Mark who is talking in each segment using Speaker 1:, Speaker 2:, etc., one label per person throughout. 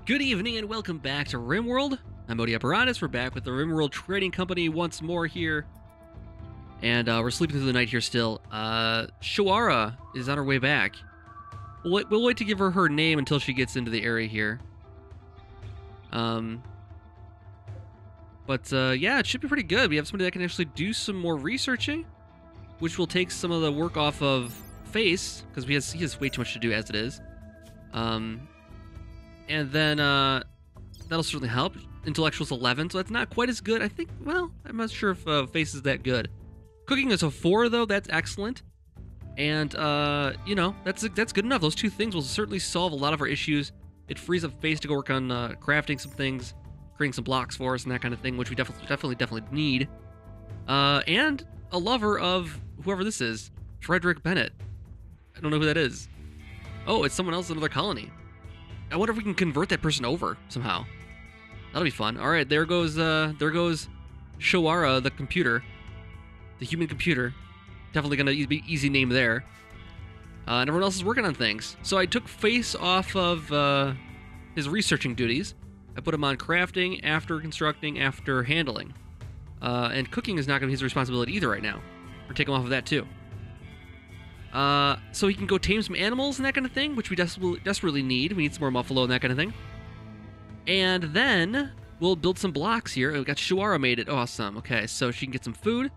Speaker 1: Good evening and welcome back to Rimworld. I'm Odie Apparatus. We're back with the Rimworld Trading Company once more here. And we're sleeping through the night here still. Shawara is on her way back. We'll wait to give her her name until she gets into the area here. Yeah, it should be pretty good. We have somebody that can actually do some more researching, which will take some of the work off of Face, because he has way too much to do as it is. And then that'll certainly help. Intellectual's 11, so that's not quite as good. I think, well, I'm not sure if Face is that good. Cooking is a 4, though. That's excellent. And, you know, that's good enough. Those two things will certainly solve a lot of our issues. It frees up Face to go work on crafting some things, creating some blocks for us and that kind of thing, which we definitely need. And a lover of whoever this is, Frederick Bennett. I don't know who that is. Oh, it's someone else in another colony. I wonder if we can convert that person over somehow. That'll be fun. All right, there goes Shawara, the computer, the human computer. Definitely gonna be easy name there. And everyone else is working on things. So I took Face off of his researching duties. I put him on crafting, after constructing, after handling. And cooking is not gonna be his responsibility either right now. We're taking him off of that too. So he can go tame some animals and that kind of thing, which we desperately need. We need some more muffalo and that kind of thing. And then we'll build some blocks here. We got Shawara made it. Awesome. Okay, so she can get some food,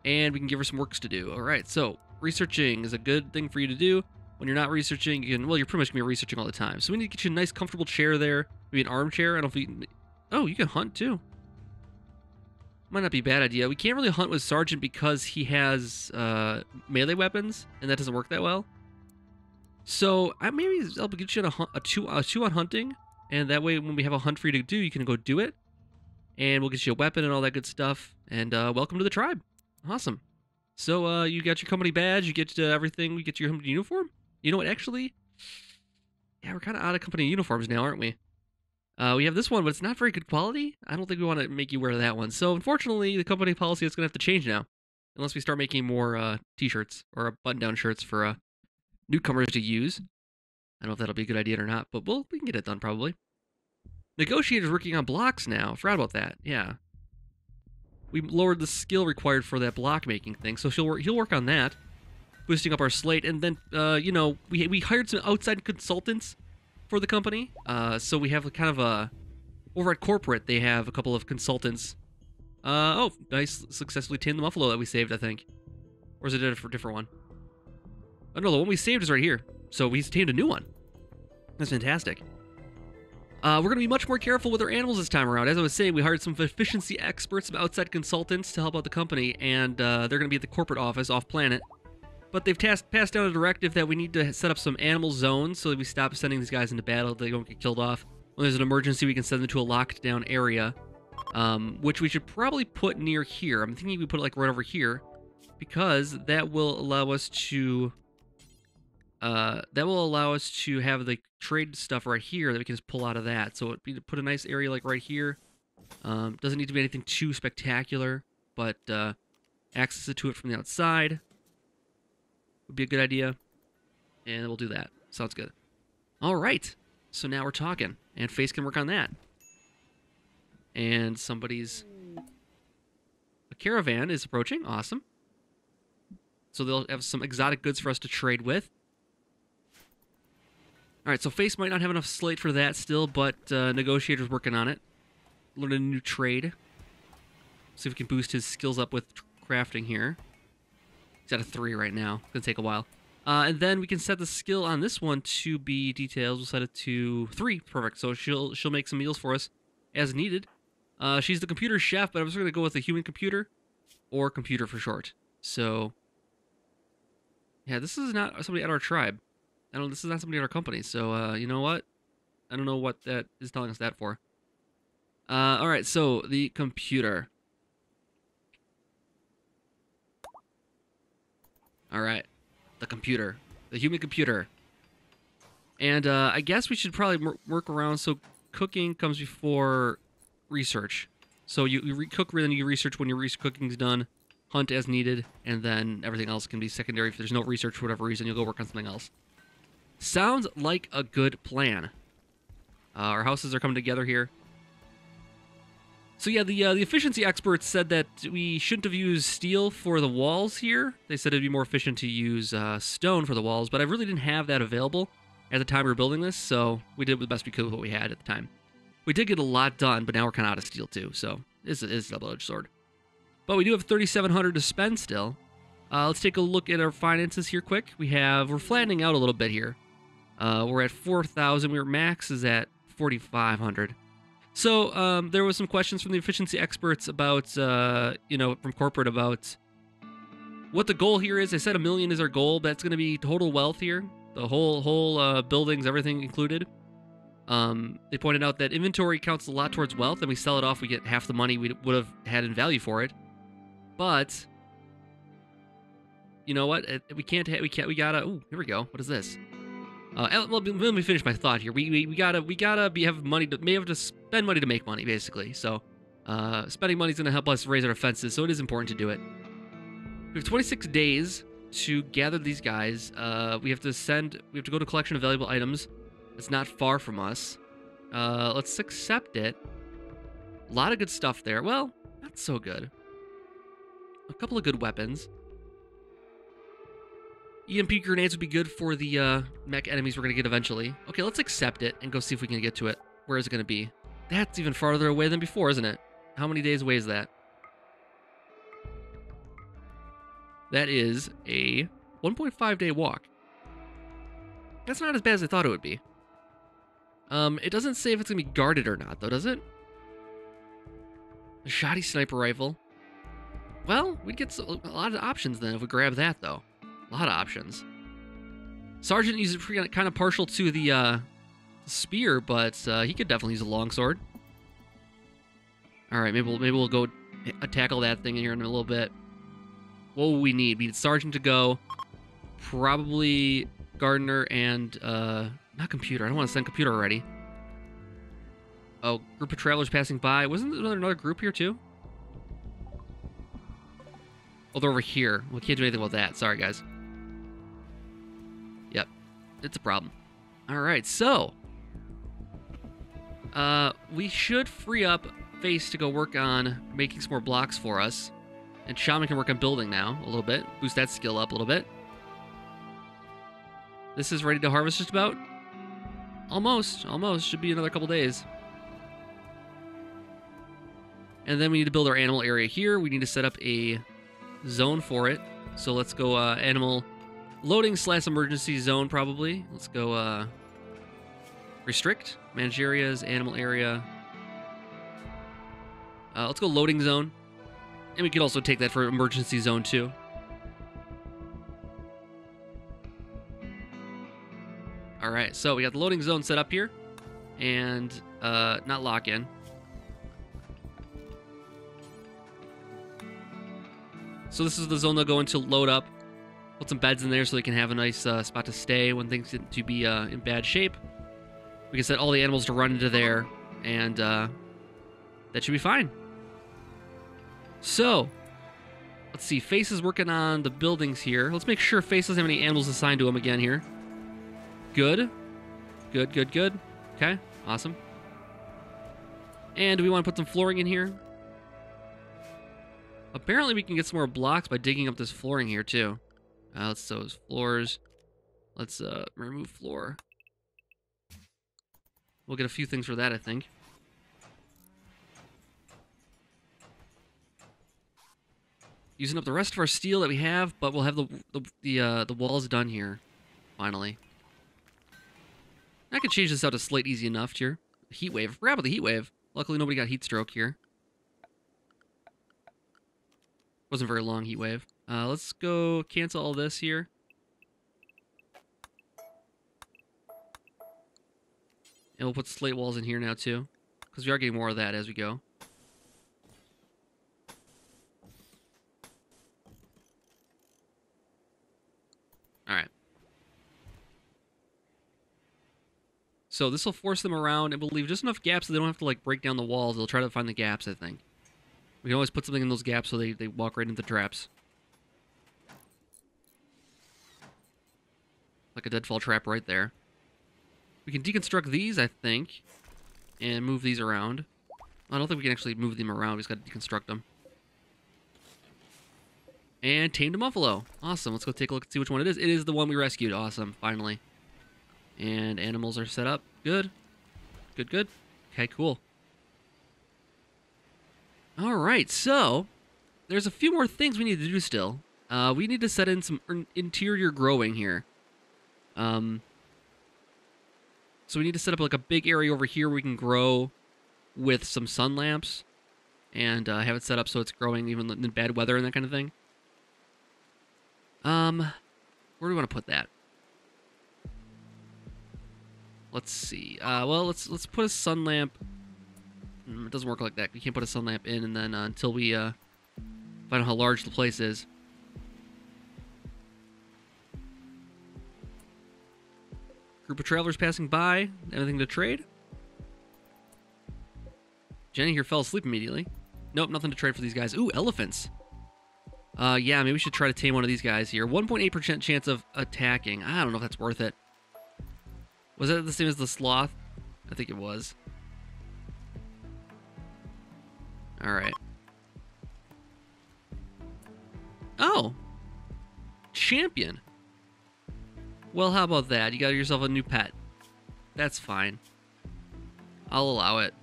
Speaker 1: and we can give her some works to do. All right, so researching is a good thing for you to do. When you're not researching, you can, well, you're pretty much going to be researching all the time. So we need to get you a nice, comfortable chair there. Maybe an armchair. I don't know if you... Oh, you can hunt, too. Might not be a bad idea. We can't really hunt with Sergeant because he has melee weapons, and that doesn't work that well. So maybe I'll get you a two on hunting, and that way when we have a hunt for you to do, you can go do it, and we'll get you a weapon and all that good stuff. And welcome to the tribe. Awesome. So you got your company badge, you get everything, we get your company uniform. You know what? Actually, yeah, we're kind of out of company uniforms now, aren't we? We have this one, but it's not very good quality. I don't think we want to make you wear that one. So, unfortunately, the company policy is going to have to change now. Unless we start making more t-shirts or button-down shirts for newcomers to use. I don't know if that'll be a good idea or not, but we can get it done, probably. Negotiator's working on blocks now. I forgot about that. Yeah. We lowered the skill required for that block-making thing, so he'll work on that. Boosting up our slate. And then, you know, we hired some outside consultants for the company. So we have kind of a... Over at corporate, they have a couple of consultants. Oh, nice. Successfully tamed the muffalo that we saved, I think. Or is it a different one? Oh, no, the one we saved is right here. So we tamed a new one. That's fantastic. We're going to be much more careful with our animals this time around. As I was saying, we hired some efficiency experts, some outside consultants to help out the company, and they're going to be at the corporate office off-planet. But they've passed down a directive that we need to set up some animal zones so that we stop sending these guys into battle. They don't get killed off. When there's an emergency, we can send them to a locked down area, which we should probably put near here. I'm thinking we put it like right over here, because that will allow us to have the trade stuff right here that we can just pull out of that. So it'd be to put a nice area like right here. Doesn't need to be anything too spectacular, but access to it from the outside would be a good idea, and we'll do that. Sounds good. All right, so now we're talking, and Face can work on that. And a caravan is approaching. Awesome. So they'll have some exotic goods for us to trade with. All right, so Face might not have enough slate for that still, but Negotiator's working on it. Learn a new trade. See if we can boost his skills up with crafting here. He's at a 3 right now. It's going to take a while. And then we can set the skill on this one to be details. We'll set it to 3. Perfect. So she'll make some meals for us as needed. She's the computer chef, but I'm just going to go with the human computer, or computer for short. So, yeah, this is not somebody at our tribe. This is not somebody at our company. So, you know what? I don't know what that is telling us that for. All right, so the computer. All right, the computer, the human computer. And I guess we should probably work around so cooking comes before research. So you cook, then you research when your cooking's done, hunt as needed, and then everything else can be secondary. If there's no research for whatever reason, you'll go work on something else. Sounds like a good plan. Our houses are coming together here. So yeah, the efficiency experts said that we shouldn't have used steel for the walls here. They said it'd be more efficient to use stone for the walls, but I really didn't have that available at the time we were building this, so we did the best we could with what we had at the time. We did get a lot done, but now we're kind of out of steel too, so it's a double-edged sword. But we do have 3,700 to spend still. Let's take a look at our finances here quick. We're flattening out a little bit here. We're at 4,000. Our max is at 4,500. So there was some questions from the efficiency experts about, from corporate about what the goal here is. They said $1 million is our goal. That's going to be total wealth here. The whole buildings, everything included. They pointed out that inventory counts a lot towards wealth, and we sell it off, we get half the money we would have had in value for it. But you know what? We gotta. Ooh, here we go. What is this? Well, let me finish my thought here. We gotta have money to may have to spend money to make money, basically. So, spending money is gonna help us raise our defenses. So it is important to do it. We have 26 days to gather these guys. We have to go to collection of valuable items. It's not far from us. Let's accept it. A lot of good stuff there. Well, not so good. A couple of good weapons. EMP grenades would be good for the mech enemies we're going to get eventually. Okay, let's accept it and go see if we can get to it. Where is it going to be? That's even farther away than before, isn't it? How many days away is that? That is a 1.5 day walk. That's not as bad as I thought it would be. It doesn't say if it's going to be guarded or not, though, does it? A shoddy sniper rifle. Well, we'd get a lot of options then if we grab that, though. A lot of options. Sergeant is kind of partial to the spear, but he could definitely use a longsword. All right, maybe we'll go tackle that thing in here in a little bit. What will we need? We need Sergeant to go. Probably Gardener and not Computer. I don't want to send Computer already. Oh, group of travelers passing by. Wasn't there another group here too? Oh, they're over here. We can't do anything about that. Sorry, guys. Yep. It's a problem. Alright, so. We should free up Face to go work on making some more blocks for us. And Shaman can work on building now a little bit. Boost that skill up a little bit. This is ready to harvest just about? Almost. Almost. Should be another couple days. And then we need to build our animal area here. We need to set up a zone for it. So let's go animal loading / emergency zone probably. Let's go restrict. Manage areas, animal area. Let's go loading zone. And we could also take that for emergency zone too. Alright, so we got the loading zone set up here. And not lock in. So this is the zone they'll go into load up. Put some beds in there so they can have a nice spot to stay when things get to be in bad shape. We can set all the animals to run into there, and that should be fine. So, let's see. Face is working on the buildings here. Let's make sure Face doesn't have any animals assigned to him again here. Good. Good. Okay, awesome. And do we want to put some flooring in here? Apparently we can get some more blocks by digging up this flooring here too. Let's those floors. Let's remove floor. We'll get a few things for that, I think. Using up the rest of our steel that we have, but we'll have the walls done here. Finally. I can change this out to slate easy enough here. Heat wave. I forgot about the heat wave. Luckily nobody got heat stroke here. Wasn't very long heat wave. Let's go cancel all this here. And we'll put slate walls in here now too, because we are getting more of that as we go. Alright. So this will force them around, and we'll leave just enough gaps so they don't have to like break down the walls. They'll try to find the gaps, I think. We can always put something in those gaps so they walk right into the traps. Like a deadfall trap right there. We can deconstruct these, I think. and move these around. I don't think we can actually move them around. We just got to deconstruct them. And tamed a buffalo. Awesome. Let's go take a look and see which one it is. It is the one we rescued. Awesome. Finally. And animals are set up. Good. Good, good. Okay, cool. All right, so there's a few more things we need to do still. We need to set in some interior growing here. So we need to set up like a big area over here where we can grow with some sun lamps and have it set up so it's growing even in bad weather and that kind of thing. Where do we want to put that? Let's see. Well, let's put a sun lamp. It doesn't work like that. We can't put a sun lamp in, and then until we find out how large the place is. Group of travelers passing by. Anything to trade? Jenny here fell asleep immediately. Nope, nothing to trade for these guys. Ooh, elephants. Yeah, maybe we should try to tame one of these guys here. 1.8% chance of attacking. I don't know if that's worth it. Was that the same as the sloth? I think it was. Alright. Oh! Champion. Well, how about that? You got yourself a new pet. That's fine. I'll allow it.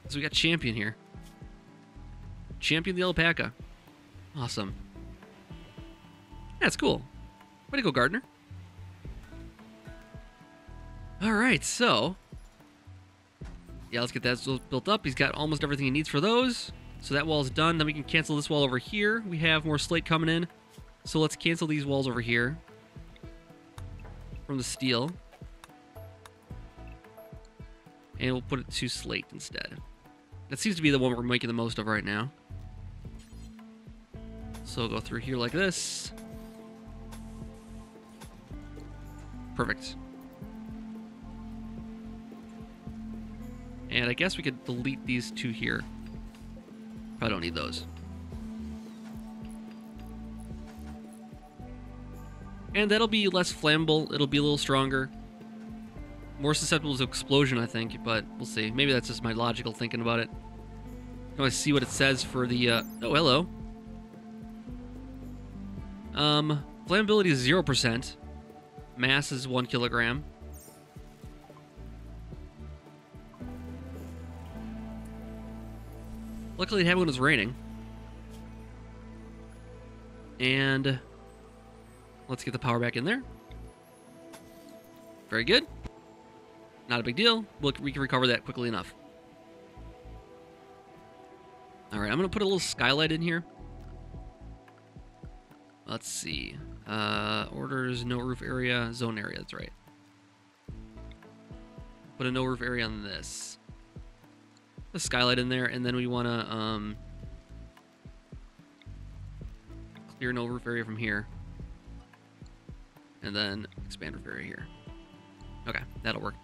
Speaker 1: So we got Champion here. Champion the alpaca. Awesome. That's cool. Way to go, Gardener. Alright, so... yeah, let's get that built up. He's got almost everything he needs for those. So that wall's done. Then we can cancel this wall over here. We have more slate coming in. So let's cancel these walls over here from the steel. And we'll put it to slate instead. That seems to be the one we're making the most of right now. So we'll go through here like this. Perfect. And I guess we could delete these two here. Probably don't need those. And that'll be less flammable. It'll be a little stronger. More susceptible to explosion, I think, but we'll see. Maybe that's just my logical thinking about it. I want to see what it says for the, oh, hello. Flammability is 0%. Mass is 1 kilogram. Luckily, it happened when it was raining. And let's get the power back in there. Very good. Not a big deal. We can recover that quickly enough. All right, I'm going to put a little skylight in here. Let's see. Orders, no roof area, zone area. That's right. Put a no roof area on this. A skylight in there, and then we want to clear no roof area from here. And then expand roof area here. Okay, that'll work.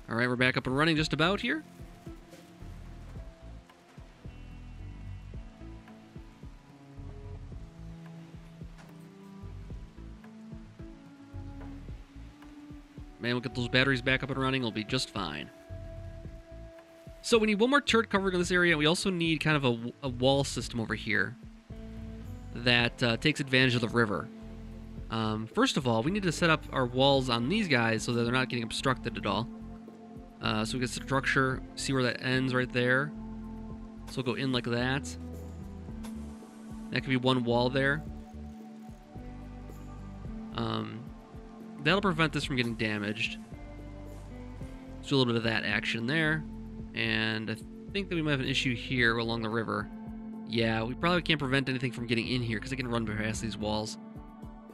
Speaker 1: All right, we're back up and running just about here. Man, we'll get those batteries back up and running. It'll be just fine. So we need one more turret covering in this area. We also need kind of a wall system over here that takes advantage of the river. First of all, we need to set up our walls on these guys so that they're not getting obstructed at all. So we get structure, see where that ends right there. So we'll go in like that. That could be one wall there. That'll prevent this from getting damaged. Let's do a little bit of that action there. And I think that we might have an issue here along the river. Yeah, we probably can't prevent anything from getting in here because they can run past these walls.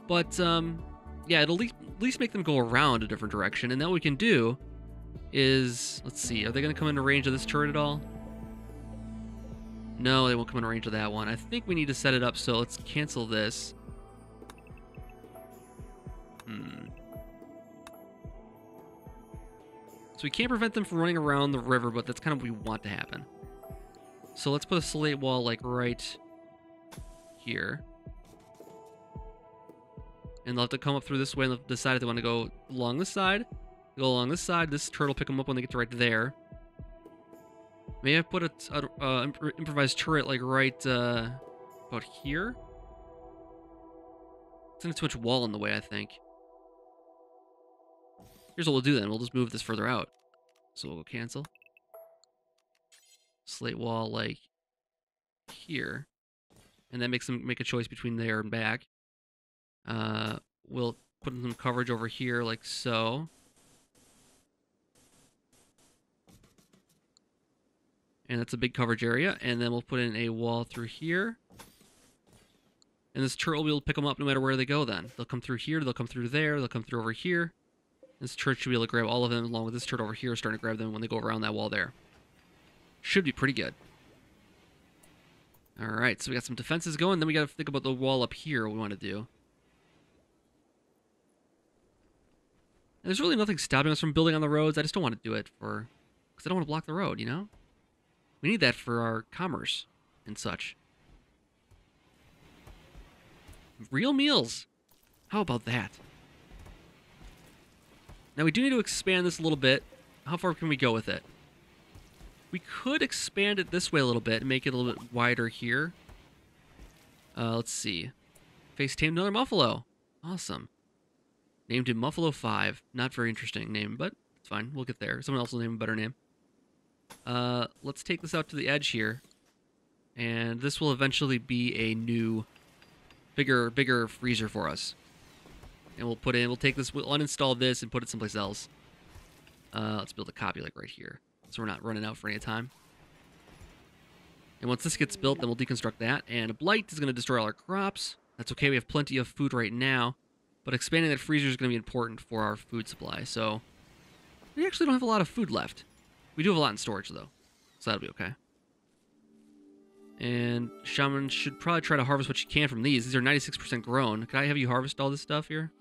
Speaker 1: But, yeah, it'll at least make them go around a different direction. And then what we can do is, let's see, are they going to come into range of this turret at all? No, they won't come into range of that one. I think we need to set it up so let's cancel this. So we can't prevent them from running around the river, but that's kind of what we want to happen. So let's put a slate wall like right here. And they'll have to come up through this way and they'll decide if they want to go along this side. Go along this side. This turtle will pick them up when they get to right there. Maybe I put a improvised turret like right about here. It's too much wall in the way, I think. Here's what we'll do then. We'll just move this further out. So we'll go cancel. Slate wall like here. And that makes them make a choice between there and back. We'll put in some coverage over here like so. And that's a big coverage area. And then we'll put in a wall through here. And this turret will be able to pick them up no matter where they go then. They'll come through here, they'll come through there, they'll come through over here. This turret should be able to grab all of them along with this turret over here starting to grab them when they go around that wall there. Should be pretty good. Alright, so we got some defenses going. Then we got to think about the wall up here, what we want to do. And there's really nothing stopping us from building on the roads. I just don't want to do it because I don't want to block the road, you know? We need that for our commerce and such. Real meals. How about that? Now we do need to expand this a little bit. How far can we go with it? We could expand it this way a little bit and make it a little bit wider here. Let's see. Face tamed another Muffalo. Awesome. Named him Muffalo 5. Not very interesting name, but it's fine. We'll get there. Someone else will name a better name. Let's take this out to the edge here. And this will eventually be a new, bigger freezer for us. And we'll take this, we'll uninstall this and put it someplace else. Let's build a copy like right here. So we're not running out for any time. And once this gets built, then we'll deconstruct that. And a blight is going to destroy all our crops. That's okay, we have plenty of food right now. But expanding that freezer is going to be important for our food supply. So we actually don't have a lot of food left. We do have a lot in storage, though. So that'll be okay. And Shaman should probably try to harvest what you can from these. These are 96% grown. Can I have you harvest all this stuff here?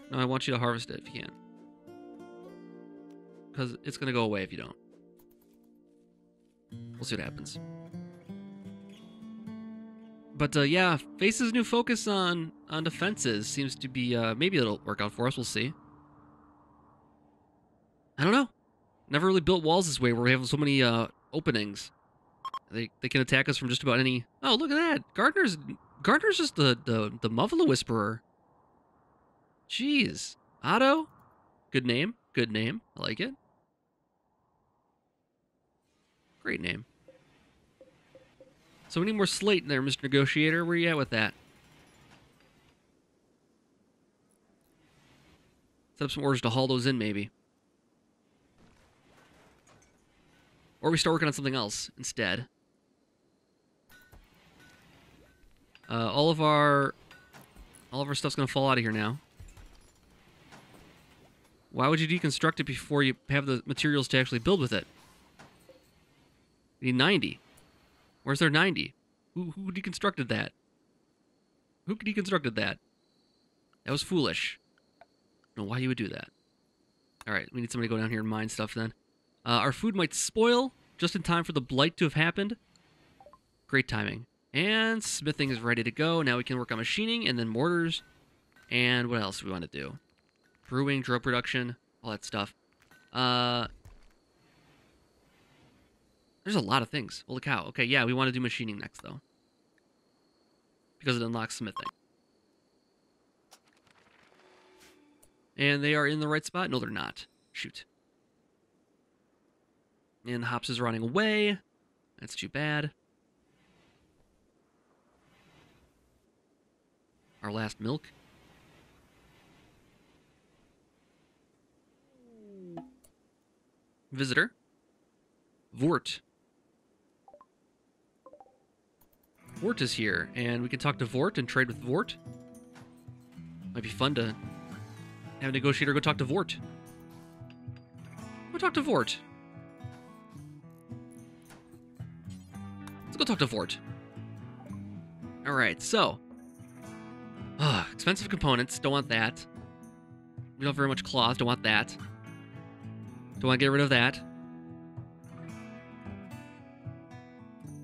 Speaker 1: No, I want you to harvest it if you can. Because it's going to go away if you don't. We'll see what happens. But yeah, Face's new focus on defenses seems to be, maybe it'll work out for us, we'll see. I don't know. Never really built walls this way where we have so many openings. They can attack us from just about any... Oh, look at that! Gardner's just the Muffalo Whisperer. Jeez. Otto? Good name. Good name. I like it. Great name. So we need more slate in there, Mr. Negotiator. Where are you at with that? Set up some orders to haul those in, maybe. Or we start working on something else instead. All of our stuff's gonna fall out of here now. Why would you deconstruct it before you have the materials to actually build with it? You need 90. Where's their 90? Who deconstructed that? Who deconstructed that? That was foolish. I don't know why you would do that. Alright, we need somebody to go down here and mine stuff then. Our food might spoil just in time for the blight to have happened. Great timing. And smithing is ready to go. Now we can work on machining and then mortars. And what else do we want to do? Brewing, drug production, all that stuff. There's a lot of things. Holy cow. Okay, yeah, we want to do machining next, though. Because it unlocks smithing. And they are in the right spot? No, they're not. Shoot. And Hops is running away. That's too bad. Our last milk. Visitor. Vort. Vort is here, and we can talk to Vort and trade with Vort. Might be fun to have a negotiator go talk to Vort. Go talk to Vort. Let's go talk to Vort. Alright, so. Expensive components, don't want that. We don't have very much cloth, don't want that. Don't want to get rid of that.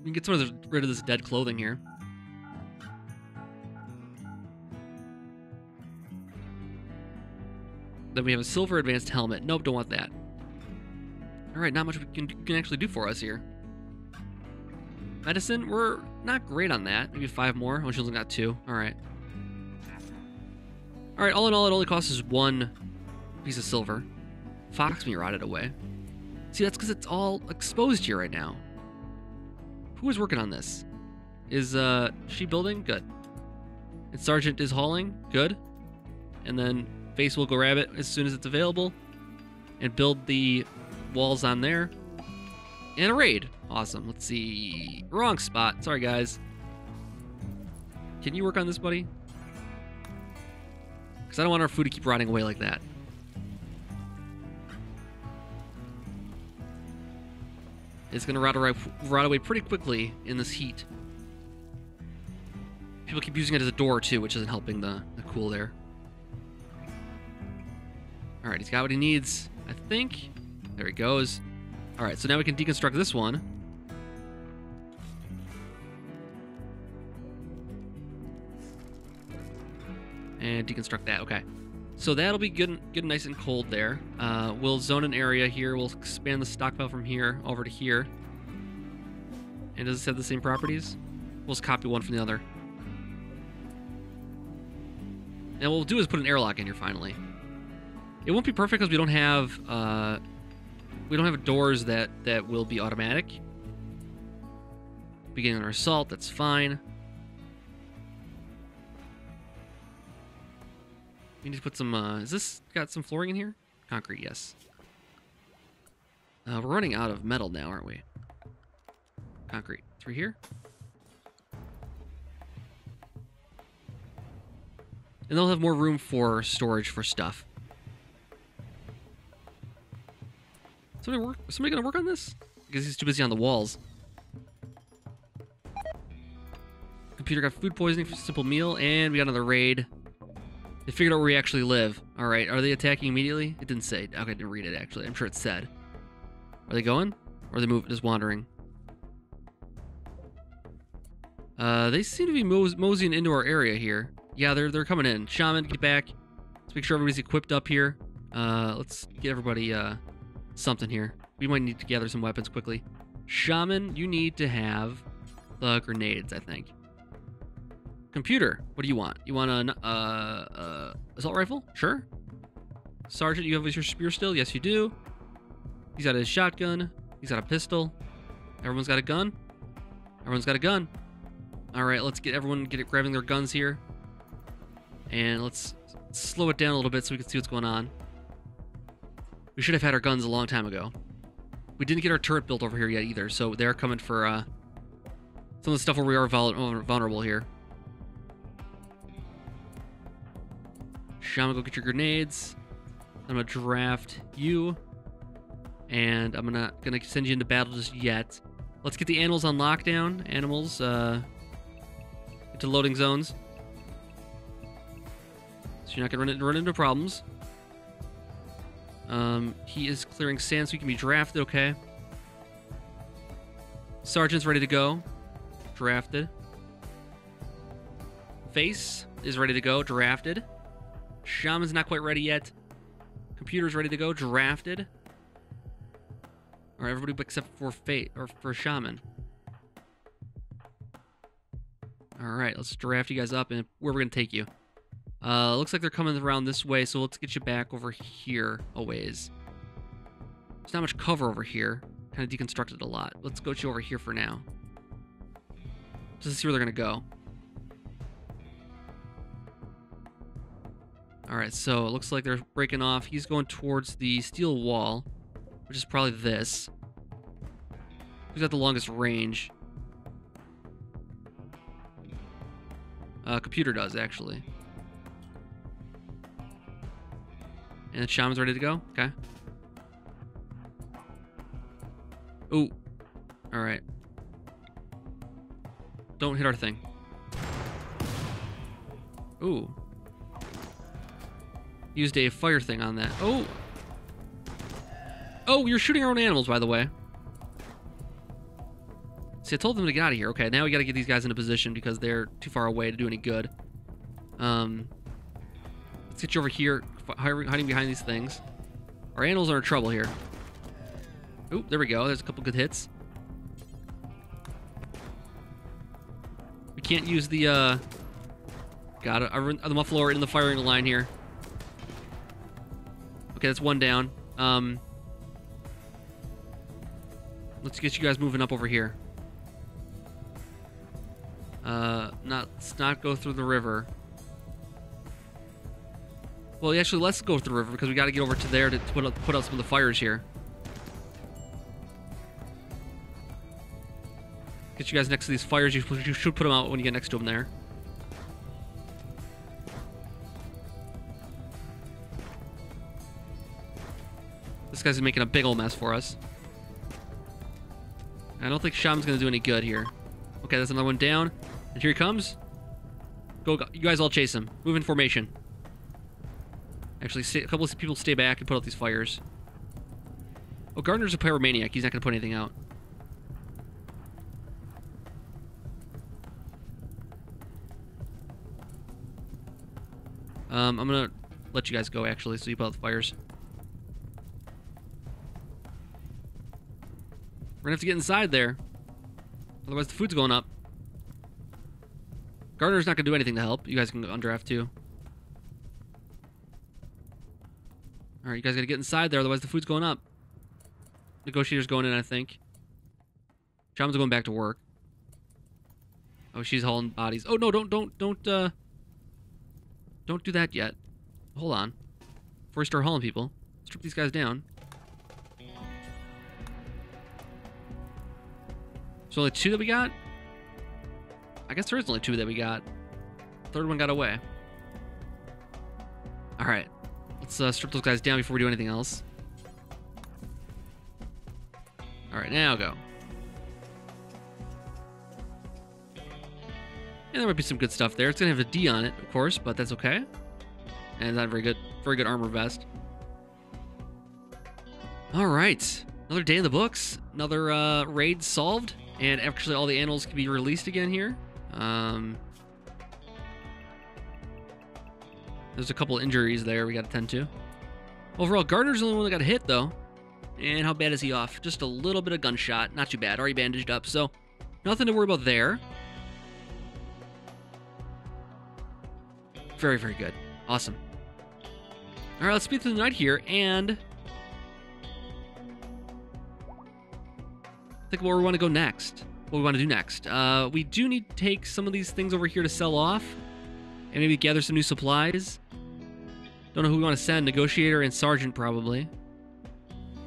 Speaker 1: We can get rid of this dead clothing here. Then we have a silver advanced helmet. Nope, don't want that. Alright, not much we can actually do for us here. Medicine, we're not great on that. Maybe 5 more. Oh, she only got 2. Alright. Alright, all in all, it only costs us 1 piece of silver. Fox me rotted away. See, that's because it's all exposed here right now. Who is working on this? Is she building? Good. And Sergeant is hauling? Good. And then Face will go grab it as soon as it's available and build the walls on there. And a raid. Awesome. Let's see. Wrong spot. Sorry, guys. Can you work on this, buddy? Because I don't want our food to keep rotting away like that. It's going to rot away pretty quickly in this heat. People keep using it as a door, too, which isn't helping the cool there. Alright, he's got what he needs, I think. There he goes. Alright, so now we can deconstruct this one. And deconstruct that, okay. So that'll be good, nice and cold there. We'll zone an area here. We'll expand the stockpile from here over to here. And does this have the same properties? We'll just copy one from the other. And what we'll do is put an airlock in here finally. It won't be perfect because we don't have doors that will be automatic. Beginning our assault, that's fine. We need to put some, is this got some flooring in here? Concrete, yes. We're running out of metal now, aren't we? Concrete. Through here? And they'll have more room for storage for stuff. Somebody gonna work on this? Because he's too busy on the walls. Computer got food poisoning for a simple meal, and we got another raid. They figured out where we actually live. Alright, are they attacking immediately? It didn't say. Okay, I didn't read it, actually. I'm sure it said. Are they going? Or are they just wandering? They seem to be moseying into our area here. Yeah, they're coming in. Shaman, get back. Let's make sure everybody's equipped up here. Let's get everybody, something here. We might need to gather some weapons quickly. Shaman, you need to have the grenades, I think. Computer, what do you want? You want an assault rifle? Sure. Sergeant, you have your spear still? Yes, you do. He's got his shotgun. He's got a pistol. Everyone's got a gun? Everyone's got a gun. Alright, let's get everyone grabbing their guns here. And let's slow it down a little bit so we can see what's going on. We should have had our guns a long time ago. We didn't get our turret built over here yet either, so they're coming for some of the stuff where we are vulnerable here. Shaman, go get your grenades. I'm gonna draft you. And I'm not gonna send you into battle just yet. Let's get the animals on lockdown. Animals, into loading zones. So you're not gonna run into problems. He is clearing sand so he can be drafted, okay. Sergeant's ready to go. Drafted. Face is ready to go. Drafted. Shaman's not quite ready yet. Computer's ready to go. Drafted. Alright, everybody except for Fate, or for Shaman. Alright, let's draft you guys up and where we're gonna take you. Looks like they're coming around this way, so let's get you back over here a ways. There's not much cover over here. Kind of deconstructed a lot. Let's go to you over here for now. Just to see where they're gonna go. Alright, so it looks like they're breaking off. He's going towards the steel wall, which is probably this. Who's got the longest range? Computer does, actually. And the Shaman's ready to go? Okay. Ooh. Alright. Don't hit our thing. Ooh. Used a fire thing on that. Oh! Oh, you're shooting our own animals, by the way. See, I told them to get out of here. Okay, now we got to get these guys into position because they're too far away to do any good. Let's get you over here, hiding behind these things. Our animals are in trouble here. Oop, there we go. There's a couple good hits. We can't use the, got it. The muffler in the firing line here. Okay, that's one down. Let's get you guys moving up over here. Let's not go through the river. Well, actually, let's go through the river because we got to get over to there to put out some of the fires here. Get you guys next to these fires. You should put them out when you get next to them there. This guy's making a big old mess for us. I don't think Shaman's going to do any good here. Okay, that's another one down. And here he comes. Go, you guys all chase him. Move in formation. Actually, a couple of people stay back and put out these fires. Oh, Gardner's a pyromaniac. He's not going to put anything out. I'm going to let you guys go, actually, so you put out the fires. We're going to have to get inside there. Otherwise, the food's going up. Gardner's not going to do anything to help. You guys can go undraft, too. Alright, you guys got to get inside there, otherwise the food's going up. Negotiator's going in, I think. Shaman's going back to work. Oh, she's hauling bodies. Oh, no, don't do that yet. Hold on. Before we start hauling people, strip these guys down. So only 2 that we got? I guess there is only 2 that we got. Third one got away. Alright. Let's strip those guys down before we do anything else. Alright, now go. And there might be some good stuff there. It's going to have a D on it, of course, but that's okay. And not very good armor vest. Alright. Another day in the books. Another raid solved. And actually all the animals can be released again here. There's a couple injuries there we got to tend to. Overall, Gardner's the only one that got hit, though. And how bad is he off? Just a little bit of gunshot. Not too bad. Already bandaged up, so nothing to worry about there. Very, very good. Awesome. All right, let's speed through the night here and think where we want to go next. What we want to do next. We do need to take some of these things over here to sell off and maybe gather some new supplies. Don't know who we want to send. Negotiator and Sergeant, probably.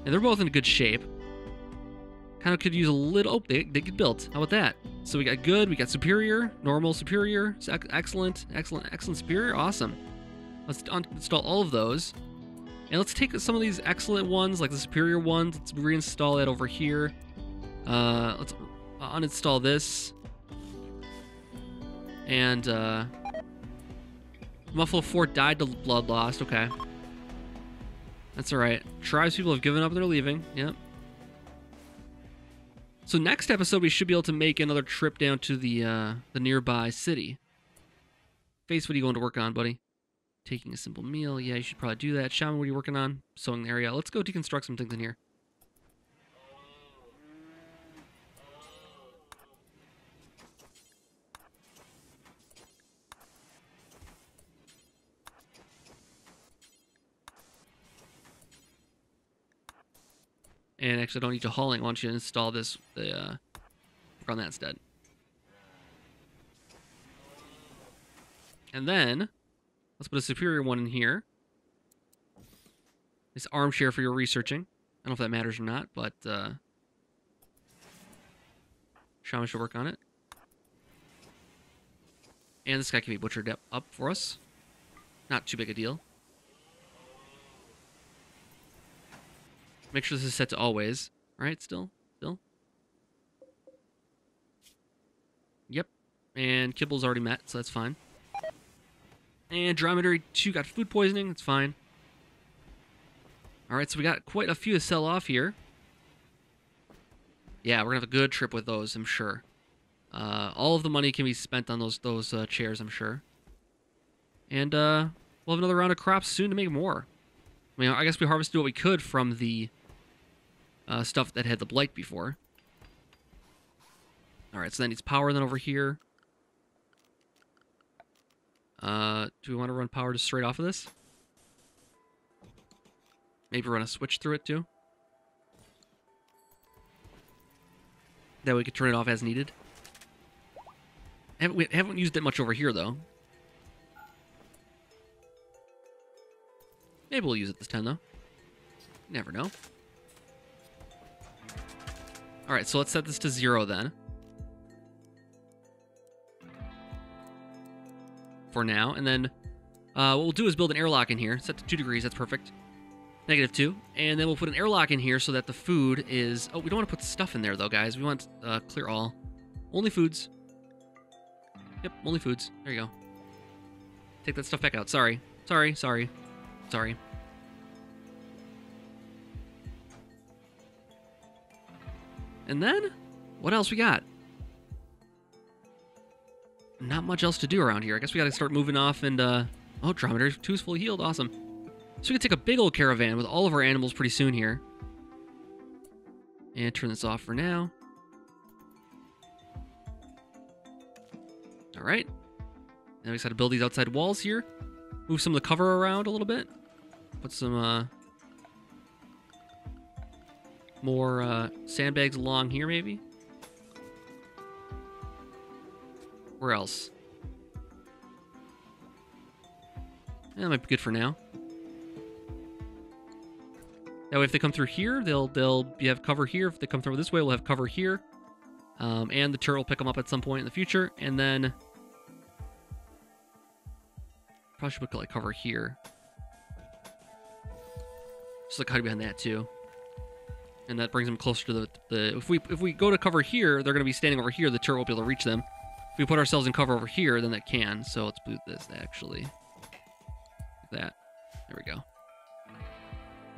Speaker 1: And they're both in good shape. Kind of could use a little... Oh, they get built. How about that? So we got good, we got superior, normal, superior, excellent, superior. Awesome. Let's install all of those. And let's take some of these excellent ones, like the superior ones. Let's reinstall it over here. Let's uninstall this. And, Muffalo Fort died to blood loss. Okay. That's alright. Tribespeople have given up. They're leaving. Yep. So next episode, we should be able to make another trip down to the nearby city. Face, what are you going to work on, buddy? Taking a simple meal. Yeah, you should probably do that. Shaman, what are you working on? Sewing the area. Let's go deconstruct some things in here. And actually, I don't need you hauling. Why don't you install this, work on that instead. And then, let's put a superior one in here. This armchair for your researching. I don't know if that matters or not, but Shaman should work on it. And this guy can be butchered up for us. Not too big a deal. Make sure this is set to always. Right, still. Yep. And Kibble's already met, so that's fine. And Dromedary 2 got food poisoning, that's fine. Alright, so we got quite a few to sell off here. Yeah, we're gonna have a good trip with those, I'm sure. All of the money can be spent on those chairs, I'm sure. And we'll have another round of crops soon to make more. I mean, I guess we harvested what we could from the stuff that had the blight before. All right, so that needs power then over here. Do we want to run power just straight off of this? Maybe run a switch through it too. That way we could turn it off as needed. We haven't used it much over here, though. Maybe we'll use it this time, though. Never know. Alright, so let's set this to 0 then. For now. And then what we'll do is build an airlock in here. Set to 2 degrees, that's perfect. -2. And then we'll put an airlock in here so that the food is... Oh, we don't want to put stuff in there, though, guys. We want clear all. Only foods. Yep, only foods. There you go. Take that stuff back out. Sorry. Sorry. And then, what else we got? Not much else to do around here. I guess we got to start moving off and... Oh, Dromedator 2 is fully healed. Awesome. So we can take a big old caravan with all of our animals pretty soon here. And turn this off for now. Alright. Now we just got to build these outside walls here. Move some of the cover around a little bit. Put some more sandbags along here, maybe. Where else? That might be good for now. That way, if they come through here, they'll have cover here. If they come through this way, we'll have cover here. And the turret will pick them up at some point in the future. And then... Probably should put like cover here. Just like hide behind that too. And that brings them closer to the if we go to cover here, they're gonna be standing over here, the turret won't be able to reach them. If we put ourselves in cover over here, then that can. So let's boot this actually. Like that. There we go.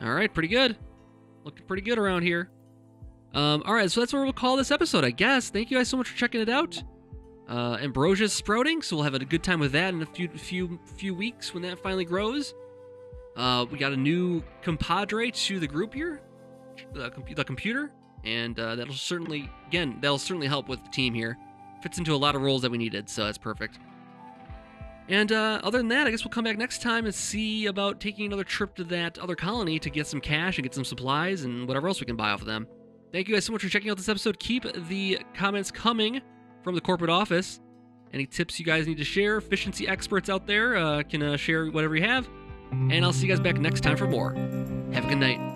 Speaker 1: Alright, pretty good. Looking pretty good around here. Alright, so that's what we'll call this episode, I guess. Thank you guys so much for checking it out. Ambrosia's sprouting, so we'll have a good time with that in a few weeks when that finally grows. We got a new compadre to the group here, the computer, and that'll certainly help with the team here. Fits into a lot of roles that we needed, so that's perfect. And other than that, I guess we'll come back next time and see about taking another trip to that other colony to get some cash and get some supplies and whatever else we can buy off of them. Thank you guys so much for checking out this episode. Keep the comments coming from the corporate office. Any tips you guys need to share, efficiency experts out there can share whatever you have. And I'll see you guys back next time for more. Have a good night.